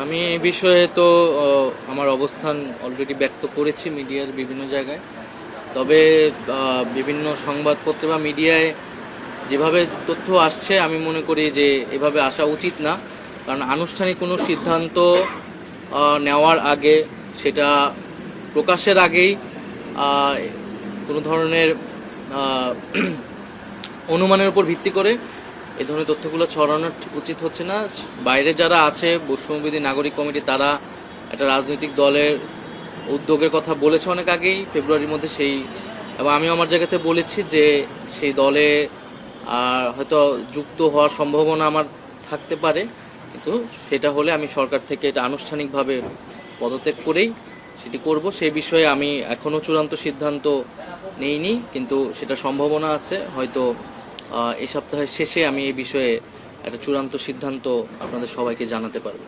আমি এই বিষয়ে তো আমার অবস্থান অলরেডি ব্যক্ত করেছি মিডিয়ার বিভিন্ন জায়গায়। তবে বিভিন্ন সংবাদপত্র বা মিডিয়ায় যেভাবে তথ্য আসছে আমি মনে করি যে এভাবে আসা উচিত না। কারণ আনুষ্ঠানিক কোনো সিদ্ধান্ত নেওয়ার আগে, সেটা প্রকাশের আগেই কোনো ধরনের অনুমানের উপর ভিত্তি করে এই ধরনের তথ্যগুলো ছড়ানো উচিত হচ্ছে না। বাইরে যারা আছে বৈষম্যবিধি নাগরিক কমিটি, তারা একটা রাজনৈতিক দলের উদ্যোগের কথা বলেছে অনেক আগেই, ফেব্রুয়ারির মধ্যে সেই, এবং আমিও আমার জায়গাতে বলেছি যে সেই দলে হয়তো যুক্ত হওয়ার সম্ভাবনা আমার থাকতে পারে, কিন্তু সেটা হলে আমি সরকার থেকে এটা আনুষ্ঠানিকভাবে পদত্যাগ করেই সেটি করব। সেই বিষয়ে আমি এখনো চূড়ান্ত সিদ্ধান্ত নেইনি, কিন্তু সেটা সম্ভাবনা আছে। হয়তো এই সপ্তাহের শেষে আমি এই বিষয়ে একটা চূড়ান্ত সিদ্ধান্ত আপনাদের সবাইকে জানাতে পারবো।